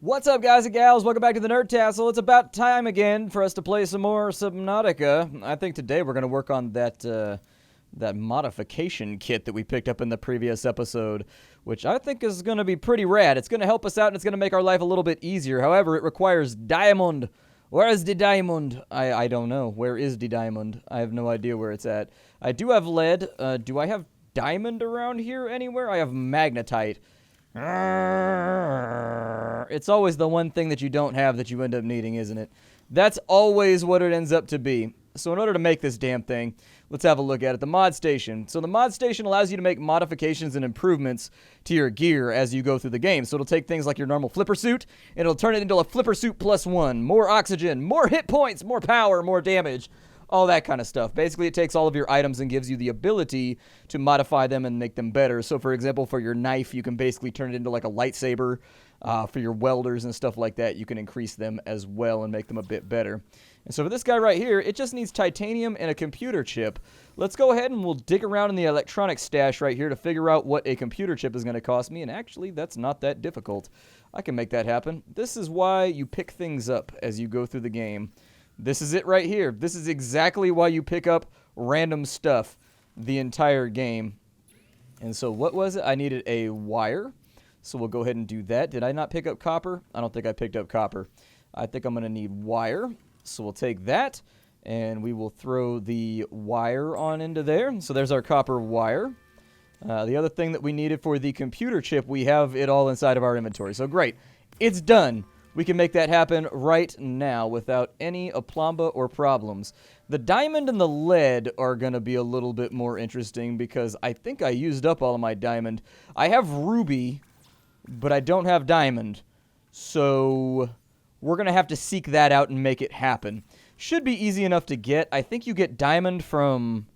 What's up, guys and gals? Welcome back to the Nerd Tassel. It's about time again for us to play some more Subnautica. I think today we're going to work on that modification kit that we picked up in the previous episode, which I think is going to be pretty rad. It's going to help us out and it's going to make our life a little bit easier. However, it requires diamond. Where is the diamond? I don't know. Where is the diamond? I have no idea where it's at. I do have lead. Do I have diamond around here anywhere? I have magnetite. It's always the one thing that you don't have that you end up needing, isn't it? That's always what it ends up to be. So in order to make this damn thing, let's have a look at it. The mod station. So the mod station allows you to make modifications and improvements to your gear as you go through the game. So it'll take things like your normal flipper suit, and it'll turn it into a flipper suit +1. More oxygen, more hit points, more power, more damage. All that kind of stuff. Basically, it takes all of your items and gives you the ability to modify them and make them better. So, for example, for your knife, you can basically turn it into like a lightsaber. For your welders and stuff like that, you can increase them as well and make them a bit better. And so for this guy right here, it just needs titanium and a computer chip. Let's go ahead and we'll dig around in the electronics stash right here to figure out what a computer chip is going to cost me. And actually, that's not that difficult. I can make that happen. This is why you pick things up as you go through the game. This is it right here. This is exactly why you pick up random stuff the entire game. And so what was it? I needed a wire. So we'll go ahead and do that. Did I not pick up copper? I don't think I picked up copper. I think I'm going to need wire. So we'll take that and we will throw the wire on into there. So there's our copper wire. The other thing that we needed for the computer chip, we have it all inside of our inventory. So great. It's done. We can make that happen right now without any aplomb or problems. The diamond and the lead are going to be a little bit more interesting because I think I used up all of my diamond. I have ruby, but I don't have diamond. So we're going to have to seek that out and make it happen. Should be easy enough to get. I think you get diamond from...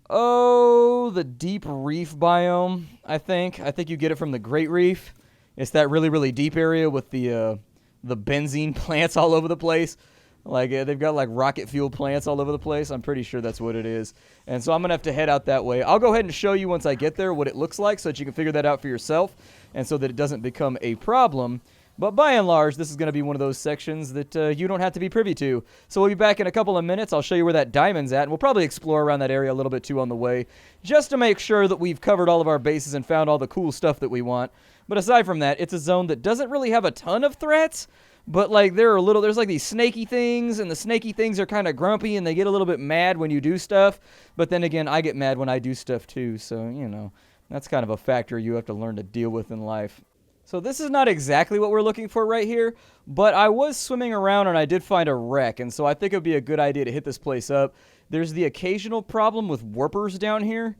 the deep reef biome, I think. I think you get it from the Great Reef. It's that really, really deep area with the benzene plants all over the place. Like, they've got, like, rocket fuel plants all over the place. I'm pretty sure that's what it is. And so I'm going to have to head out that way. I'll go ahead and show you once I get there what it looks like so that you can figure that out for yourself and so that it doesn't become a problem. But by and large, this is going to be one of those sections that you don't have to be privy to. So we'll be back in a couple of minutes. I'll show you where that diamond's at, and we'll probably explore around that area a little bit too on the way, just to make sure that we've covered all of our bases and found all the cool stuff that we want. But aside from that, it's a zone that doesn't really have a ton of threats, but like there's like these snaky things, and the snaky things are kind of grumpy, and they get a little bit mad when you do stuff. But then again, I get mad when I do stuff too, so, you know, that's kind of a factor you have to learn to deal with in life. So this is not exactly what we're looking for right here, but I was swimming around and I did find a wreck, and so I think it would be a good idea to hit this place up. There's the occasional problem with warpers down here,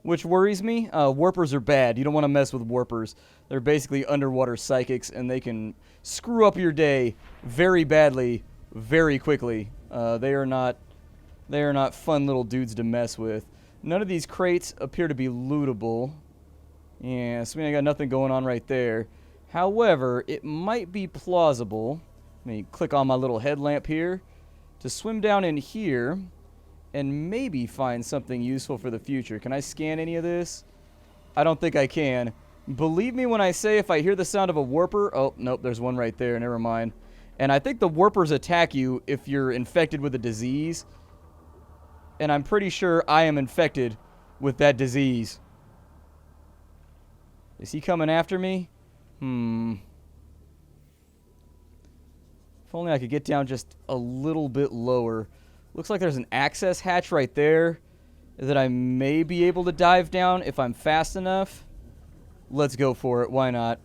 which worries me. Warpers are bad. You don't want to mess with warpers. They're basically underwater psychics, and they can screw up your day very badly, very quickly. They are not fun little dudes to mess with. None of these crates appear to be lootable. Yeah, so I got nothing going on right there. However, it might be plausible. Let me click on my little headlamp here to swim down in here and maybe find something useful for the future. Can I scan any of this? I don't think I can. Believe me when I say if I hear the sound of a warper... Oh, nope, there's one right there. Never mind. And I think the warpers attack you if you're infected with a disease. And I'm pretty sure I am infected with that disease. Is he coming after me? If only I could get down just a little bit lower. Looks like there's an access hatch right there that I may be able to dive down if I'm fast enough. Let's go for it. Why not?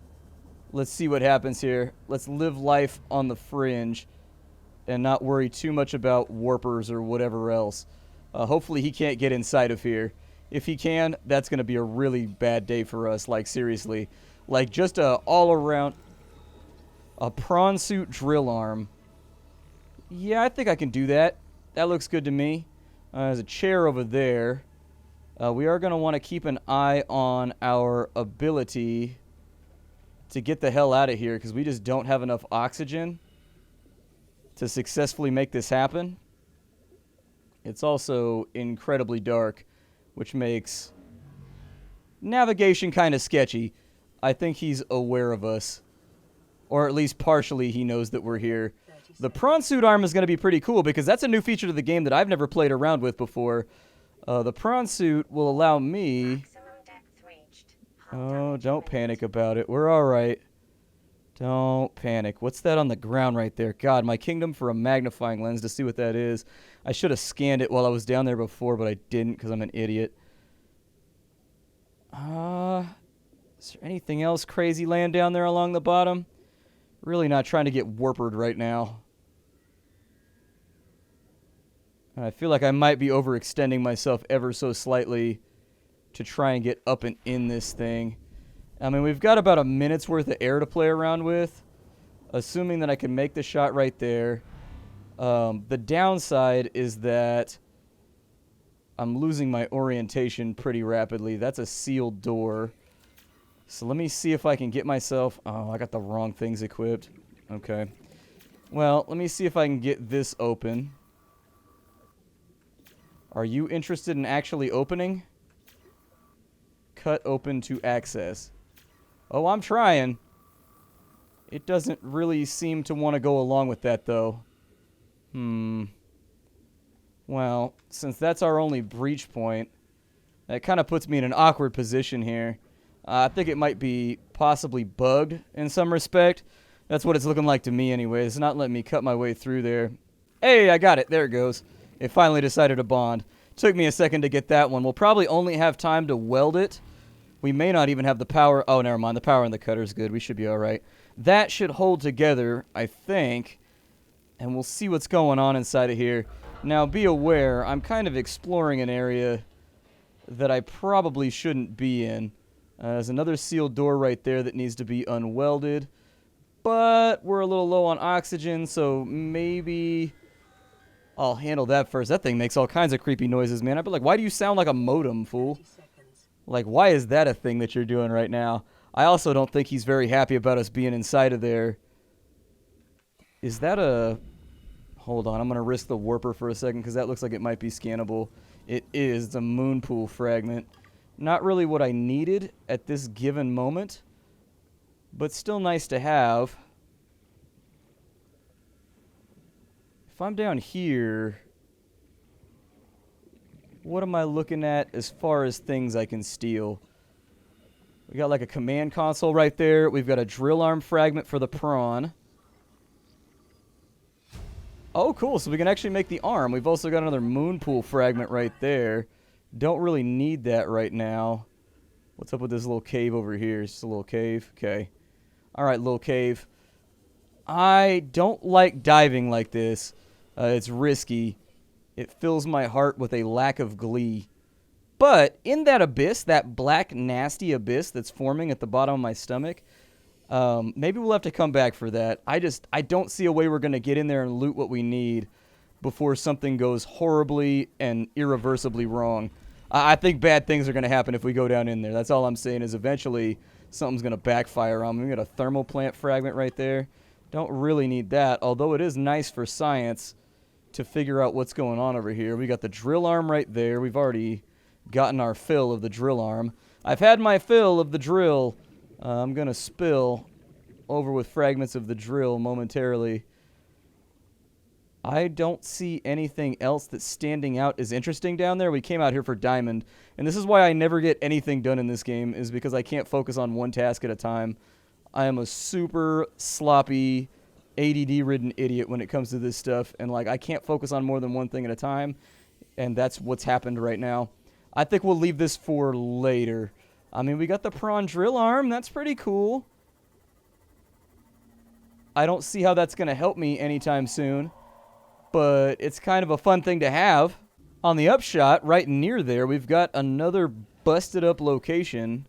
Let's see what happens here. Let's live life on the fringe and not worry too much about warpers or whatever else. Hopefully he can't get inside of here. If he can, that's going to be a really bad day for us. Like, seriously. Like, just a all-around... A Prawn Suit drill arm. Yeah, I think I can do that. That looks good to me. There's a chair over there. We are going to want to keep an eye on our ability to get the hell out of here, because we just don't have enough oxygen to successfully make this happen. It's also incredibly dark, which makes navigation kind of sketchy. I think he's aware of us. Or at least partially he knows that we're here. The Prawn Suit Arm is going to be pretty cool because that's a new feature to the game that I've never played around with before. The Prawn Suit will allow me... Oh, don't panic about it. We're alright. Don't panic. What's that on the ground right there? God, my kingdom for a magnifying lens to see what that is. I should have scanned it while I was down there before, but I didn't because I'm an idiot. Is there anything else crazy laying down there along the bottom? Really not trying to get warpered right now. I feel like I might be overextending myself ever so slightly to try and get up and in this thing. I mean, we've got about a minute's worth of air to play around with, assuming that I can make the shot right there. The downside is that I'm losing my orientation pretty rapidly. That's a sealed door. So let me see if I can get myself... Oh, I got the wrong things equipped. Okay. Well, let me see if I can get this open. Are you interested in actually opening? Cut open to access. Oh, I'm trying. It doesn't really seem to want to go along with that, though. Well, since that's our only breach point, that kind of puts me in an awkward position here. I think it might be possibly bugged in some respect. That's what it's looking like to me anyway. It's not letting me cut my way through there. Hey, I got it. There it goes. It finally decided to bond. Took me a second to get that one. We'll probably only have time to weld it. We may not even have the power. Oh, never mind. The power in the cutter's good. We should be all right. That should hold together, I think. And we'll see what's going on inside of here. Now, be aware, I'm kind of exploring an area that I probably shouldn't be in. There's another sealed door right there that needs to be unwelded. But we're a little low on oxygen, so maybe I'll handle that first. That thing makes all kinds of creepy noises, man. I'd be like, why do you sound like a modem, fool? Like, why is that a thing that you're doing right now? I also don't think he's very happy about us being inside of there. Is that a... Hold on, I'm going to risk the warper for a second because that looks like it might be scannable. It is. It's a Moonpool Fragment. Not really what I needed at this given moment, but still nice to have. If I'm down here, what am I looking at as far as things I can steal? We got like a command console right there. We've got a drill arm fragment for the prawn. Oh, cool. So we can actually make the arm. We've also got another Moonpool Fragment right there. Don't really need that right now. What's up with this little cave over here? It's just a little cave. Okay. All right, little cave. I don't like diving like this. It's risky. It fills my heart with a lack of glee. But in that abyss, that black, nasty abyss that's forming at the bottom of my stomach, maybe we'll have to come back for that. I don't see a way we're going to get in there and loot what we need before something goes horribly and irreversibly wrong. I think bad things are going to happen if we go down in there. That's all I'm saying is eventually something's going to backfire on me. We got a thermal plant fragment right there. Don't really need that, although it is nice for science to figure out what's going on over here. We got the drill arm right there. We've already gotten our fill of the drill arm. I've had my fill of the drill. I'm going to spill over with fragments of the drill momentarily. I don't see anything else that's standing out as interesting down there. We came out here for diamond, and this is why I never get anything done in this game, is because I can't focus on one task at a time. I am a super sloppy, ADD-ridden idiot when it comes to this stuff, and like I can't focus on more than one thing at a time, and that's what's happened right now. I think we'll leave this for later. I mean, we got the prawn drill arm. That's pretty cool. I don't see how that's going to help me anytime soon, but it's kind of a fun thing to have. On the upshot, right near there, we've got another busted up location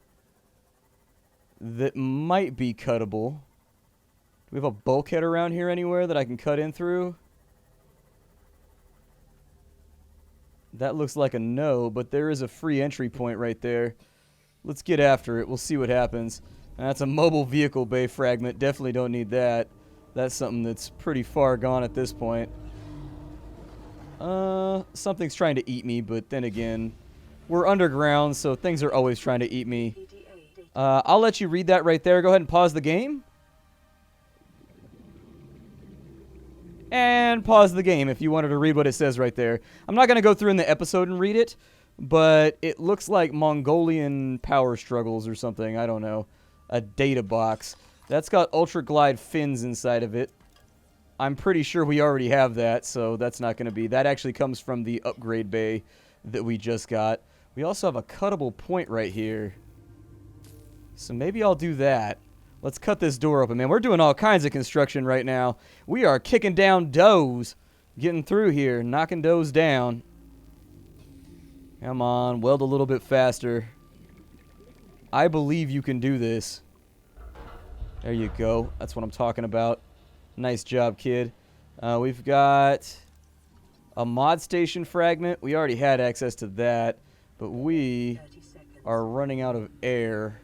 that might be cuttable. Do we have a bulkhead around here anywhere that I can cut in through? That looks like a no, but there is a free entry point right there. Let's get after it. We'll see what happens. That's a mobile vehicle bay fragment. Definitely don't need that. That's something that's pretty far gone at this point. Something's trying to eat me, but then again, we're underground, so things are always trying to eat me. I'll let you read that right there. Go ahead and pause the game. And pause the game if you wanted to read what it says right there. I'm not going to go through in the episode and read it, but it looks like Mongolian power struggles or something. I don't know. A data box. That's got Ultra Glide fins inside of it. I'm pretty sure we already have that, so that's not going to be. That actually comes from the upgrade bay that we just got. We also have a cuttable point right here. So maybe I'll do that. Let's cut this door open, man. We're doing all kinds of construction right now. We are kicking down doors. Getting through here, knocking doors down. Come on, weld a little bit faster. I believe you can do this. There you go. That's what I'm talking about. Nice job, kid. We've got a mod station fragment. We already had access to that, but we are running out of air.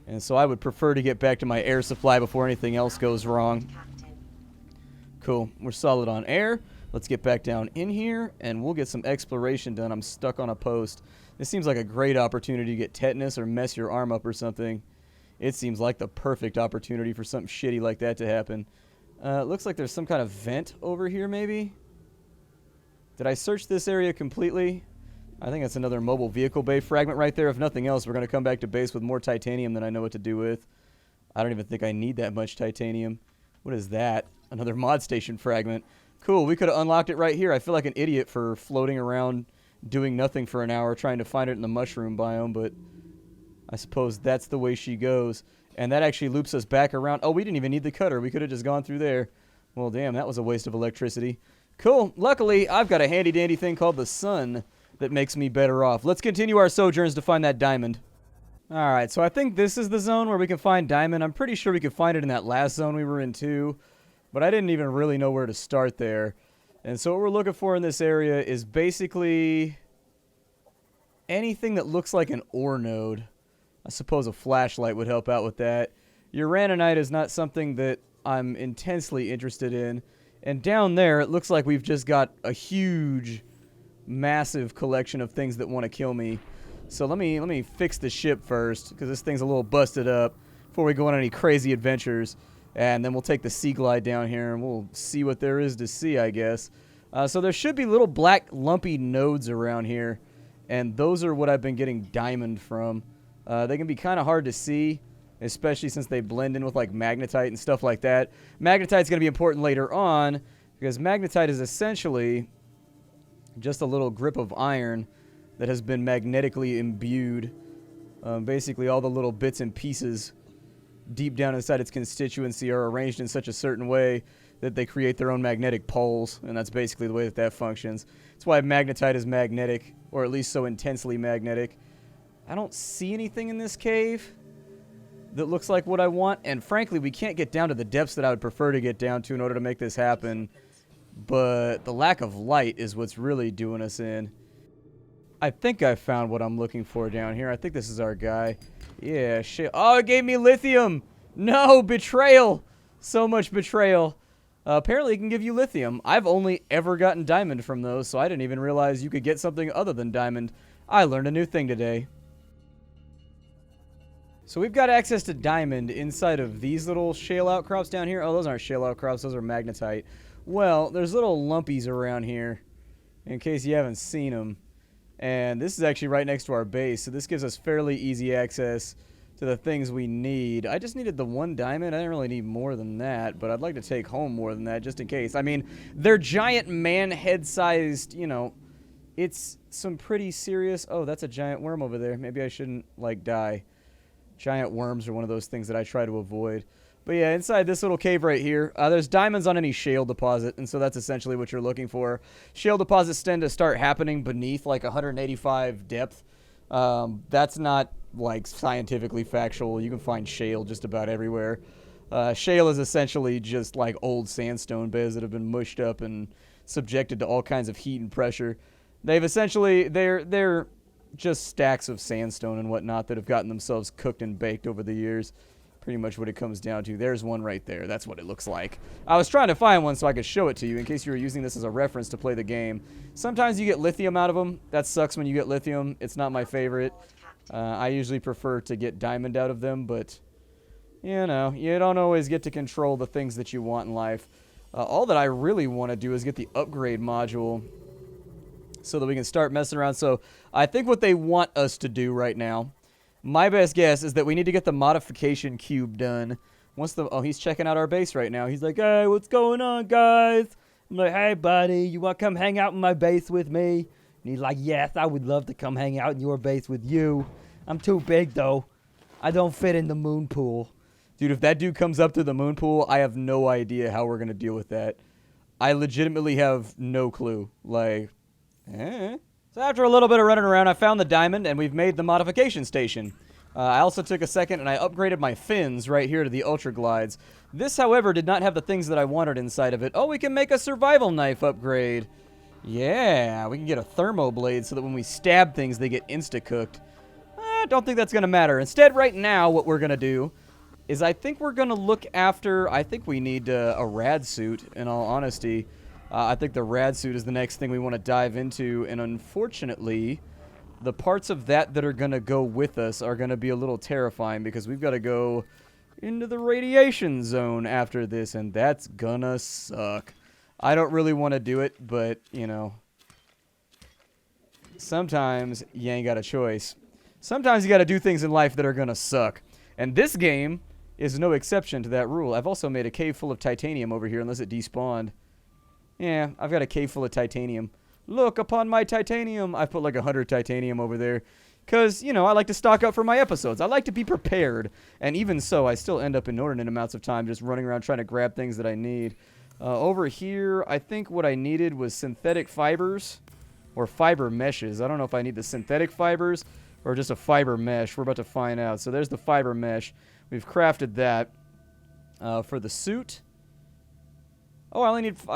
And so I would prefer to get back to my air supply before anything else goes wrong. Cool. We're solid on air. Let's get back down in here, and we'll get some exploration done. I'm stuck on a post. This seems like a great opportunity to get tetanus or mess your arm up or something. It seems like the perfect opportunity for something shitty like that to happen. It looks like there's some kind of vent over here, maybe? Did I search this area completely? I think that's another mobile vehicle bay fragment right there. If nothing else, we're going to come back to base with more titanium than I know what to do with. I don't even think I need that much titanium. What is that? Another mod station fragment. Cool, we could have unlocked it right here. I feel like an idiot for floating around doing nothing for an hour trying to find it in the mushroom biome, but I suppose that's the way she goes. And that actually loops us back around. Oh, we didn't even need the cutter. We could have just gone through there. Well, damn, that was a waste of electricity. Cool. Luckily, I've got a handy-dandy thing called the sun that makes me better off. Let's continue our sojourns to find that diamond. Alright, so I think this is the zone where we can find diamond. I'm pretty sure we could find it in that last zone we were in too, but I didn't even really know where to start there. And so what we're looking for in this area is basically anything that looks like an ore node. I suppose a flashlight would help out with that. Uraninite is not something that I'm intensely interested in. And down there, it looks like we've just got a huge, massive collection of things that want to kill me. So let me fix the ship first, because this thing's a little busted up before we go on any crazy adventures. And then we'll take the Sea Glide down here, and we'll see what there is to see, I guess. So there should be little black lumpy nodes around here, and those are what I've been getting diamond from. They can be kind of hard to see, especially since they blend in with like magnetite and stuff like that. Magnetite's going to be important later on, because magnetite is essentially just a little grip of iron that has been magnetically imbued. Basically all the little bits and pieces deep down inside its constituency are arranged in such a certain way that they create their own magnetic poles, and that's basically the way that that functions. That's why magnetite is magnetic, or at least so intensely magnetic. I don't see anything in this cave that looks like what I want, and frankly, we can't get down to the depths that I would prefer to get down to in order to make this happen, but the lack of light is what's really doing us in. I think I found what I'm looking for down here. I think this is our guy. Yeah, shit. Oh, it gave me lithium! No, betrayal! So much betrayal. Apparently it can give you lithium. I've only ever gotten diamond from those, so I didn't even realize you could get something other than diamond. I learned a new thing today. So we've got access to diamond inside of these little shale outcrops down here. Oh, those aren't shale outcrops, those are magnetite. Well, there's little lumpies around here, in case you haven't seen them. And this is actually right next to our base, so this gives us fairly easy access to the things we need. I just needed the one diamond. I didn't really need more than that, but I'd like to take home more than that just in case. I mean, they're giant man head-sized, you know, it's some pretty serious... Oh, that's a giant worm over there. Maybe I shouldn't, like, die. Giant worms are one of those things that I try to avoid. But yeah, inside this little cave right here, there's diamonds on any shale deposit, and so that's essentially what you're looking for. Shale deposits tend to start happening beneath like 185 depth. That's not like scientifically factual. You can find shale just about everywhere. Shale is essentially just like old sandstone beds that have been mushed up and subjected to all kinds of heat and pressure. They've essentially, they're just stacks of sandstone and whatnot that have gotten themselves cooked and baked over the years. Pretty much what it comes down to. There's one right there. That's what it looks like. I was trying to find one so I could show it to you in case you were using this as a reference to play the game. Sometimes you get lithium out of them. That sucks when you get lithium. It's not my favorite. I usually prefer to get diamond out of them, but you know, you don't always get to control the things that you want in life. All that I really want to do is get the upgrade module so that we can start messing around. So I think what they want us to do right now, my best guess is that we need to get the modification cube done. Oh, he's checking out our base right now. He's like, hey, what's going on, guys? I'm like, hey, buddy, you want to come hang out in my base with me? And he's like, yes, I would love to come hang out in your base with you. I'm too big, though. I don't fit in the moon pool. Dude, if that dude comes up to the moon pool, I have no idea how we're going to deal with that. I legitimately have no clue. Like, So after a little bit of running around, I found the diamond, and we've made the modification station. I also took a second, and I upgraded my fins right here to the Ultra Glides. This, however, did not have the things that I wanted inside of it. Oh, we can make a survival knife upgrade. Yeah, we can get a thermo blade so that when we stab things, they get insta-cooked. I don't think that's going to matter. Instead, right now, what we're going to do is I think we're going to look after... I think we need a Rad Suit, in all honesty. I think the Rad Suit is the next thing we want to dive into, and unfortunately, the parts of that are going to go with us are going to be a little terrifying because we've got to go into the radiation zone after this, and that's gonna suck. I don't really want to do it, but, you know, sometimes you ain't got a choice. Sometimes you got to do things in life that are going to suck, and this game is no exception to that rule. I've also made a cave full of titanium over here, unless it despawned. Yeah, I've got a cave full of titanium. Look upon my titanium. I've put like 100 titanium over there. Because, you know, I like to stock up for my episodes. I like to be prepared. And even so, I still end up inordinate amounts of time just running around trying to grab things that I need. Over here, I think what I needed was synthetic fibers. Or fiber meshes. I don't know if I need the synthetic fibers or just a fiber mesh. We're about to find out. So there's the fiber mesh. We've crafted that. For the suit. Oh, I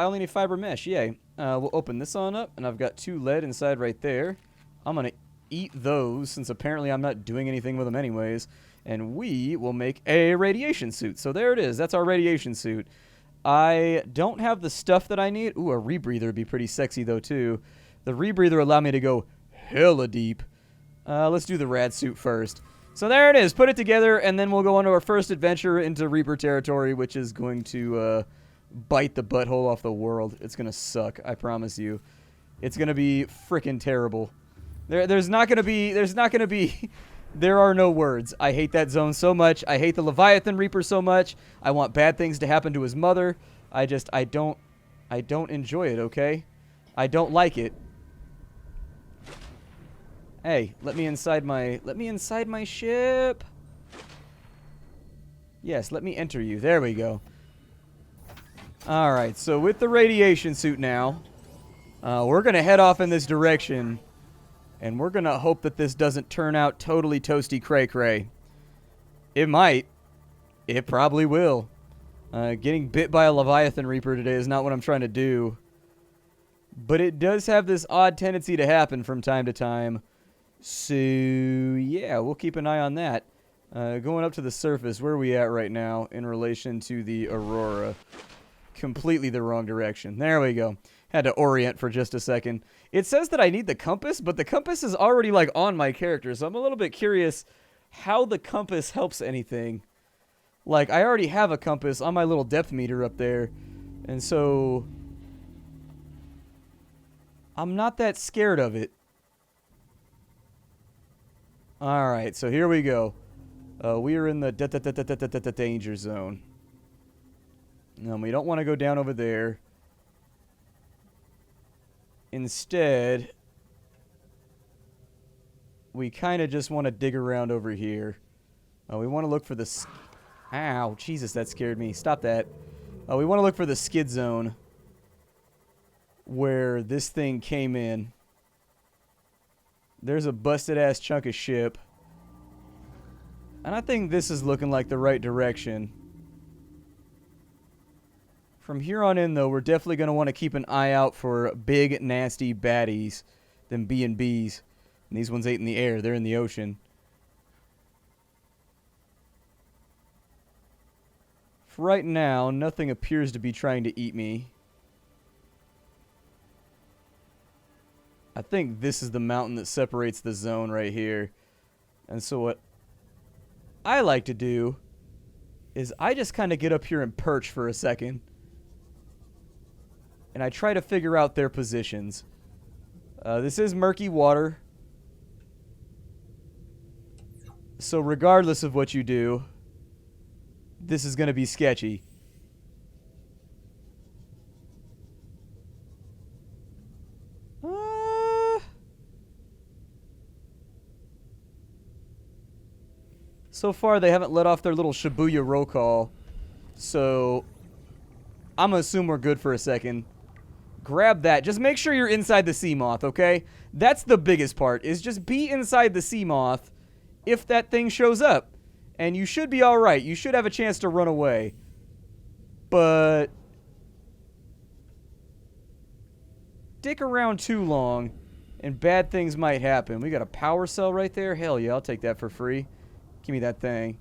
only need fiber mesh. Yay. We'll open this on up, and I've got 2 lead inside right there. I'm going to eat those, since apparently I'm not doing anything with them anyways. And we will make a radiation suit. So there it is. That's our radiation suit. I don't have the stuff that I need. Ooh, a rebreather would be pretty sexy, though, too. The rebreather allowed me to go hella deep. Let's do the Rad Suit first. So there it is. Put it together, and then we'll go on to our first adventure into Reaper territory, which is going to... bite the butthole off the world. It's gonna suck, I promise you. It's gonna be freaking terrible. There's not gonna be there are no words. I hate that zone so much. I hate the Leviathan Reaper so much. I want bad things to happen to his mother. I don't enjoy it, okay? I don't like it. Hey, let me inside my ship. Yes, let me enter you. There we go. Alright, so with the radiation suit now, we're going to head off in this direction, and we're going to hope that this doesn't turn out totally toasty cray-cray. It might. It probably will. Getting bit by a Leviathan Reaper today is not what I'm trying to do. But it does have this odd tendency to happen from time to time. So, yeah, we'll keep an eye on that. Going up to the surface, where are we at right now in relation to the Aurora? Completely the wrong direction. There we go. Had to orient for just a second. It says that I need the compass, but the compass is already like on my character, so I'm a little bit curious how the compass helps anything. Like, I already have a compass on my little depth meter up there, and so I'm not that scared of it. Alright, so here we go. We are in the danger zone. No, we don't want to go down over there. Instead, we kind of just want to dig around over here. We want to look for the... Ow, Jesus, that scared me. Stop that. We want to look for the skid zone where this thing came in. There's a busted-ass chunk of ship. And I think this is looking like the right direction. From here on in, though, we're definitely going to want to keep an eye out for big, nasty baddies. Them B&Bs. And these ones ain't in the air. They're in the ocean. For right now, nothing appears to be trying to eat me. I think this is the mountain that separates the zone right here. And so what I like to do is I just kind of get up here and perch for a second. and I try to figure out their positions. This is murky water. So regardless of what you do, this is going to be sketchy. So far, they haven't let off their little Shibuya roll call. So I'm going to assume we're good for a second. Grab that. Just make sure you're inside the sea moth, okay? That's the biggest part, is just be inside the sea moth if that thing shows up. And you should be alright. You should have a chance to run away. But dick around too long and bad things might happen. We got a power cell right there. Hell yeah, I'll take that for free. Give me that thing.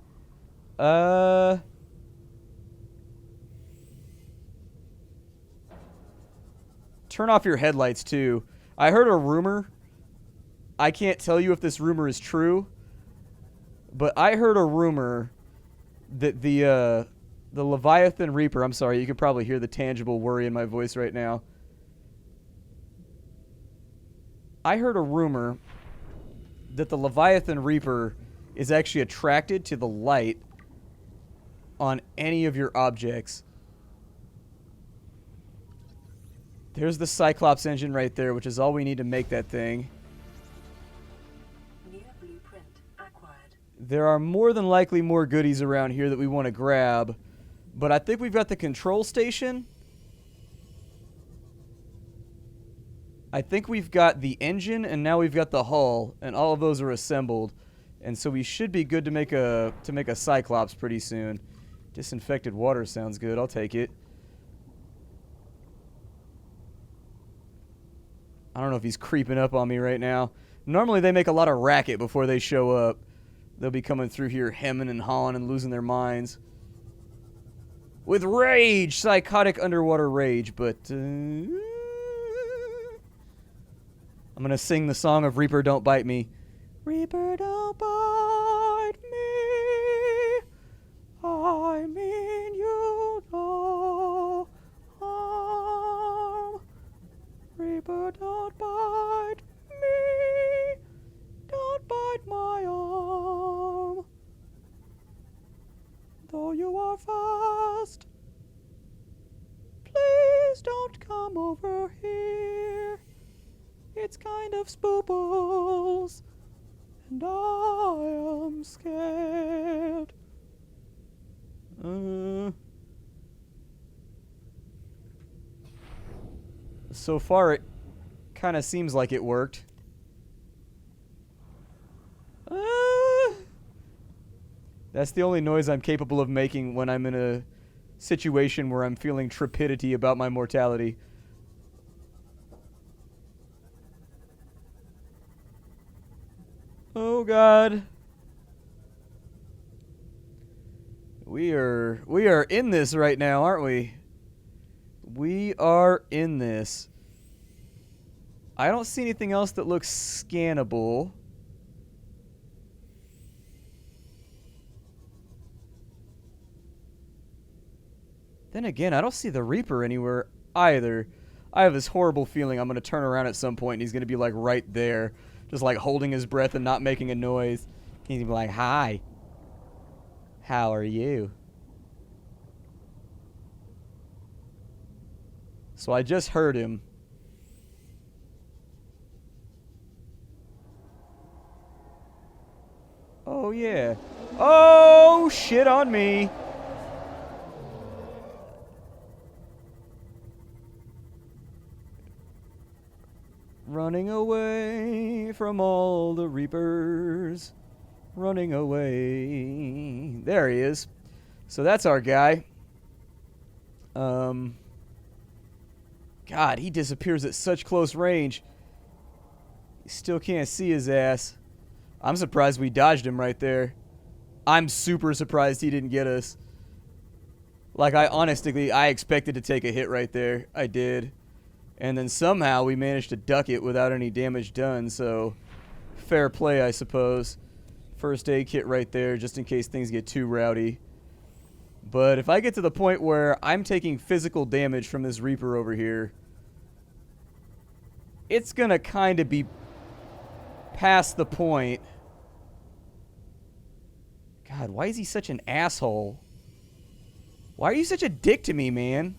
Turn off your headlights too. I heard a rumor. I can't tell you if this rumor is true, but I heard a rumor that the Leviathan Reaper, I'm sorry, you can probably hear the tangible worry in my voice right now. I heard a rumor that the Leviathan Reaper is actually attracted to the light on any of your objects. There's the Cyclops Engine right there, which is all we need to make that thing. New blueprint acquired. There are more than likely more goodies around here that we want to grab, but I think we've got the control station. I think we've got the engine, and now we've got the hull, and all of those are assembled. And so we should be good to make a Cyclops pretty soon. Disinfected water sounds good. I'll take it. I don't know if he's creeping up on me right now. Normally they make a lot of racket before they show up. They'll be coming through here hemming and hawing and losing their minds. With rage! Psychotic underwater rage, but... I'm gonna sing the song of Reaper Don't Bite Me. Reaper don't bite me, I mean you no harm. Reaper don't bite me, don't bite my arm. Though you are fast, please don't come over here. It's kind of spoobles. And I am scared. So far, it kind of seems like it worked. That's the only noise I'm capable of making when I'm in a situation where I'm feeling trepidity about my mortality. Oh God. We are in this right now, aren't we? We are in this. I don't see anything else that looks scannable. Then again, I don't see the Reaper anywhere either. I have this horrible feeling I'm going to turn around at some point and he's going to be like right there. Just like holding his breath and not making a noise. He's going to be like, hi. How are you? So I just heard him. Oh yeah. Oh, shit on me. Running away from all the Reapers. Running away. There he is. So that's our guy. God, he disappears at such close range. You still can't see his ass. I'm surprised we dodged him right there. I'm super surprised he didn't get us. Like, I expected to take a hit right there. I did. And then somehow we managed to duck it without any damage done, so fair play, I suppose. First aid kit right there, just in case things get too rowdy. But if I get to the point where I'm taking physical damage from this Reaper over here, it's going to kind of be past the point. God, why is he such an asshole? Why are you such a dick to me, man?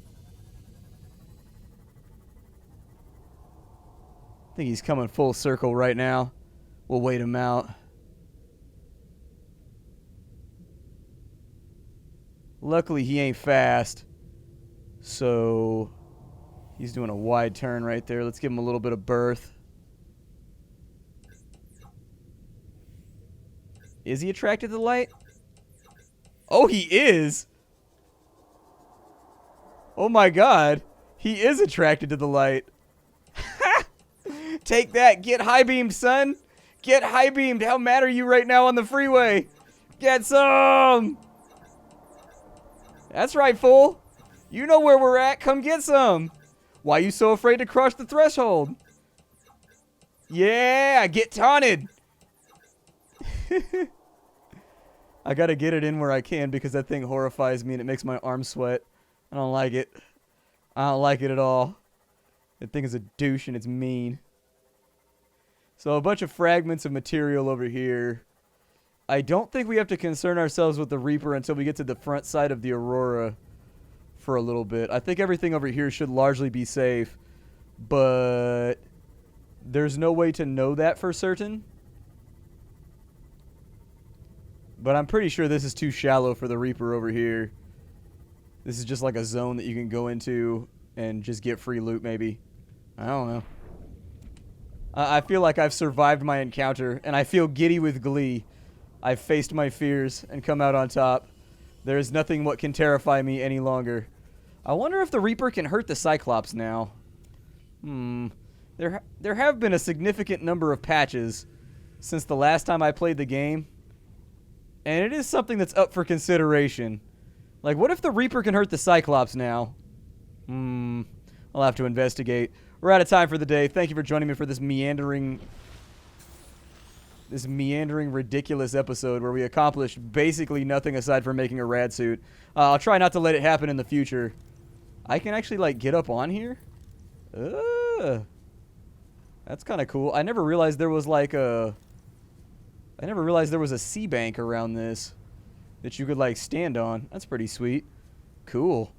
I think he's coming full circle right now. We'll wait him out. Luckily, he ain't fast. So, he's doing a wide turn right there. Let's give him a little bit of berth. Is he attracted to the light? Oh, he is! Oh my god. He is attracted to the light. Take that. Get high-beamed, son. Get high-beamed. How mad are you right now on the freeway? Get some! That's right, fool. You know where we're at. Come get some. Why are you so afraid to cross the threshold? Yeah, get taunted. I gotta get it in where I can because that thing horrifies me and it makes my arms sweat. I don't like it. I don't like it at all. That thing is a douche and it's mean. So a bunch of fragments of material over here. I don't think we have to concern ourselves with the Reaper until we get to the front side of the Aurora for a little bit. I think everything over here should largely be safe, but there's no way to know that for certain. But I'm pretty sure this is too shallow for the Reaper over here. This is just like a zone that you can go into and just get free loot maybe. I don't know. I feel like I've survived my encounter, and I feel giddy with glee. I've faced my fears and come out on top. There is nothing what can terrify me any longer. I wonder if the Reaper can hurt the Cyclops now. There have been a significant number of patches since the last time I played the game, and it is something that's up for consideration. Like, what if the Reaper can hurt the Cyclops now? I'll have to investigate. We're out of time for the day. Thank you for joining me for this meandering, ridiculous episode where we accomplished basically nothing aside from making a rad suit. I'll try not to let it happen in the future. I can actually, like, get up on here? That's kind of cool. I never realized there was, like, a sea bank around this that you could, like, stand on. That's pretty sweet. Cool.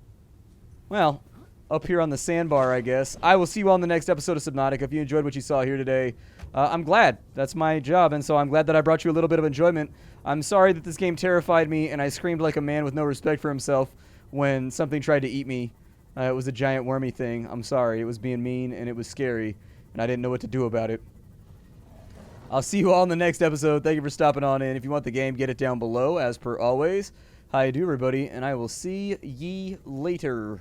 Well, up here on the sandbar, I guess. I will see you all in the next episode of Subnautica. If you enjoyed what you saw here today, I'm glad. That's my job, and so I'm glad that I brought you a little bit of enjoyment. I'm sorry that this game terrified me, and I screamed like a man with no respect for himself when something tried to eat me. It was a giant wormy thing. I'm sorry. It was being mean, and it was scary, and I didn't know what to do about it. I'll see you all in the next episode. Thank you for stopping on in. If you want the game, get it down below, as per always. How you do, everybody, and I will see ye later.